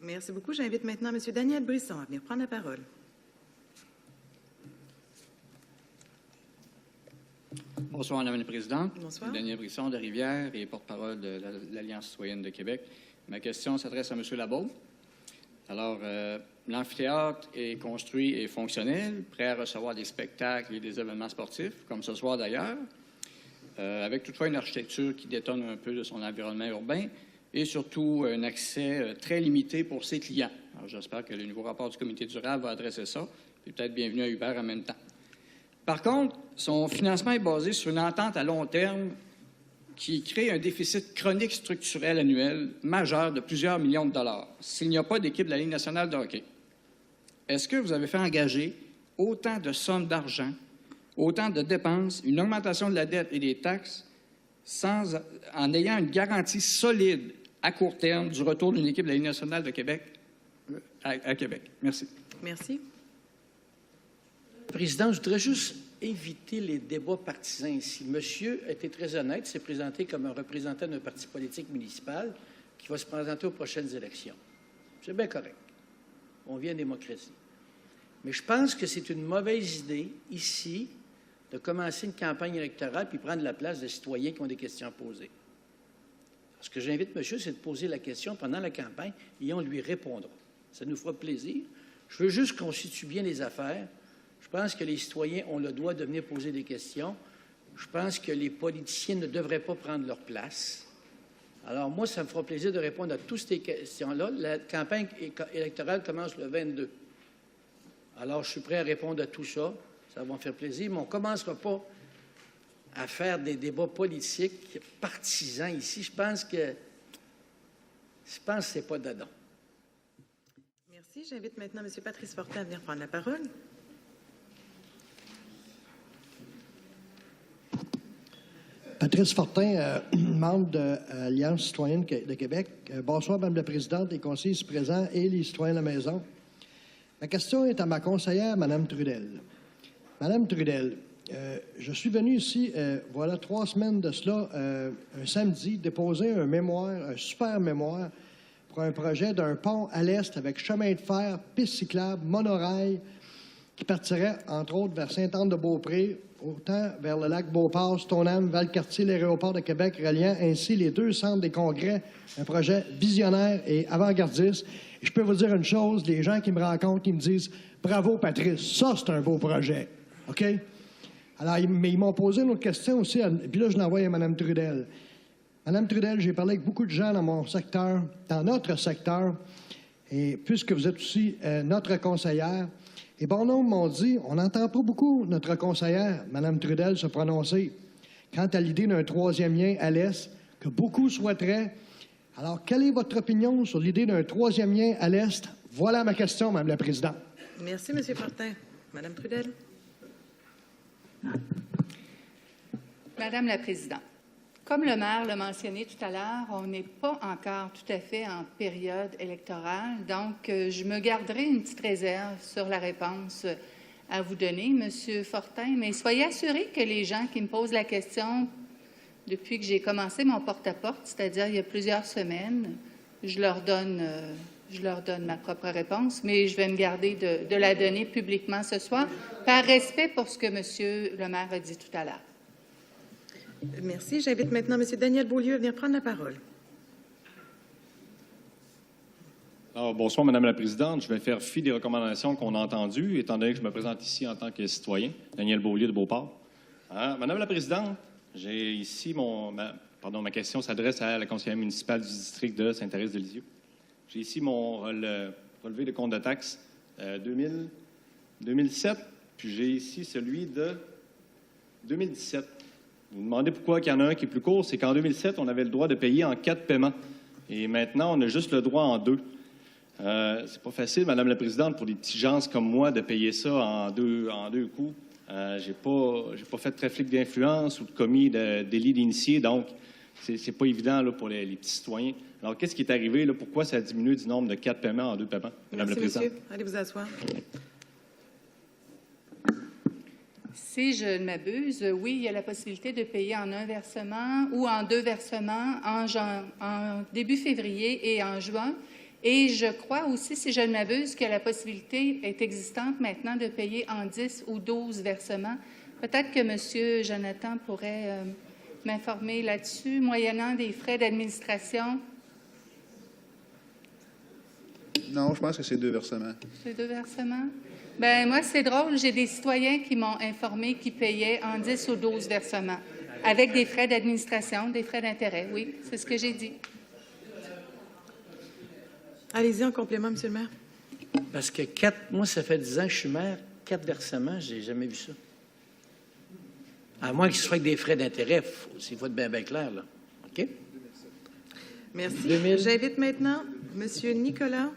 Merci beaucoup. J'invite maintenant M. Daniel Brisson à venir prendre la parole. Bonsoir, Madame la Présidente. Bonsoir. Daniel Brisson de Rivière et porte-parole de l'Alliance citoyenne de Québec. Ma question s'adresse à M. Labaume. Alors, l'amphithéâtre est construit et fonctionnel, prêt à recevoir des spectacles et des événements sportifs, comme ce soir d'ailleurs, avec toutefois une architecture qui détonne un peu de son environnement urbain et surtout un accès très limité pour ses clients. Alors, j'espère que le nouveau rapport du comité durable va adresser ça, et peut-être bienvenue à Hubert en même temps. Par contre, son financement est basé sur une entente à long terme qui crée un déficit chronique structurel annuel majeur de plusieurs millions de dollars s'il n'y a pas d'équipe de la Ligue nationale de hockey. Est-ce que vous avez fait engager autant de sommes d'argent, autant de dépenses, une augmentation de la dette et des taxes en ayant une garantie solide à court terme du retour d'une équipe de la Ligue nationale de Québec à Québec? Merci. Merci. Président, je voudrais juste éviter les débats partisans ici. Monsieur a été très honnête, s'est présenté comme un représentant d'un parti politique municipal qui va se présenter aux prochaines élections. C'est bien correct. On vit en démocratie. Mais je pense que c'est une mauvaise idée, ici, de commencer une campagne électorale puis prendre la place des citoyens qui ont des questions à poser. Ce que j'invite monsieur, c'est de poser la question pendant la campagne et on lui répondra. Ça nous fera plaisir. Je veux juste qu'on situe bien les affaires. Je pense que les citoyens ont le droit de venir poser des questions. Je pense que les politiciens ne devraient pas prendre leur place. Alors, moi, ça me fera plaisir de répondre à toutes ces questions-là. La campagne électorale commence le 22. Alors, je suis prêt à répondre à tout ça. Ça va me faire plaisir, mais on ne commencera pas à faire des débats politiques partisans ici. Je pense que c'est pas dedans. Merci. J'invite maintenant M. Patrice Fortin à venir prendre la parole. Patrice Fortin, membre de l'Alliance citoyenne de Québec. Bonsoir, Mme la Présidente, les conseillers ici présents et les citoyens de la maison. Ma question est à ma conseillère, Mme Trudel. Madame Trudel, je suis venu ici, voilà 3 semaines de cela, un samedi, déposer un mémoire, un super mémoire, pour un projet d'un pont à l'est avec chemin de fer, piste cyclable, monorail, qui partirait, entre autres, vers Sainte-Anne-de-Beaupré, autant vers le lac Beauport, Stoneham, Valcartier, l'aéroport de Québec, reliant ainsi les 2 centres des congrès, un projet visionnaire et avant-gardiste. Et je peux vous dire une chose, les gens qui me rencontrent, qui me disent « Bravo, Patrice, ça, c'est un beau projet. » OK? Alors, mais ils m'ont posé une autre question aussi, puis là, je l'envoie à Mme Trudel. Mme Trudel, j'ai parlé avec beaucoup de gens dans mon secteur, dans notre secteur, et puisque vous êtes aussi notre conseillère, et bon nombre m'ont dit, on n'entend pas beaucoup notre conseillère, Mme Trudel, se prononcer quant à l'idée d'un 3e lien à l'Est, que beaucoup souhaiteraient. Alors, quelle est votre opinion sur l'idée d'un 3e lien à l'Est? Voilà ma question, Mme la Présidente. Merci, M. Fortin. Mme Trudel. Madame la Présidente, comme le maire l'a mentionné tout à l'heure, on n'est pas encore tout à fait en période électorale, donc je me garderai une petite réserve sur la réponse à vous donner, Monsieur Fortin, mais soyez assuré que les gens qui me posent la question depuis que j'ai commencé mon porte-à-porte, c'est-à-dire il y a plusieurs semaines, je leur donne ma propre réponse, mais je vais me garder de la donner publiquement ce soir, par respect pour ce que Monsieur le maire a dit tout à l'heure. Merci. J'invite maintenant M. Daniel Beaulieu à venir prendre la parole. Alors, bonsoir, Madame la Présidente. Je vais faire fi des recommandations qu'on a entendues, étant donné que je me présente ici en tant que citoyen, Daniel Beaulieu de Beauport. Madame la Présidente, j'ai ici ma question s'adresse à la conseillère municipale du district de Sainte-Thérèse-de-Lisieux. J'ai ici mon relevé de compte de taxes 2007, puis j'ai ici celui de 2017. Vous me demandez pourquoi il y en a un qui est plus court, c'est qu'en 2007, on avait le droit de payer en 4 paiements. Et maintenant, on a juste le droit en 2. C'est pas facile, Madame la Présidente, pour des petits gens comme moi de payer ça en deux coups. J'ai pas fait de trafic d'influence ou de commis de délit d'initié, donc c'est pas évident là, pour les petits citoyens. Alors, qu'est-ce qui est arrivé? Là, pourquoi ça a diminué du nombre de 4 paiements en 2 paiements, Madame la Présidente? Monsieur. Allez vous asseoir. Si je ne m'abuse, oui, il y a la possibilité de payer en un versement ou en 2 versements en début février et en juin. Et je crois aussi, si je ne m'abuse, que la possibilité est existante maintenant de payer en 10 ou 12 versements. Peut-être que M. Jonathan pourrait m'informer là-dessus, moyennant des frais d'administration. Non, je pense que c'est 2 versements. C'est 2 versements? Bien, moi, c'est drôle. J'ai des citoyens qui m'ont informé qu'ils payaient en 10 ou 12 versements, avec des frais d'administration, des frais d'intérêt. Oui, c'est ce que j'ai dit. Allez-y en complément, M. le maire. Parce que moi, ça fait 10 ans que je suis maire, 4 versements, je n'ai jamais vu ça. À moins que ce soit avec des frais d'intérêt, il faut être bien clair, là. OK? Merci. 2000. J'invite maintenant M. Nicolas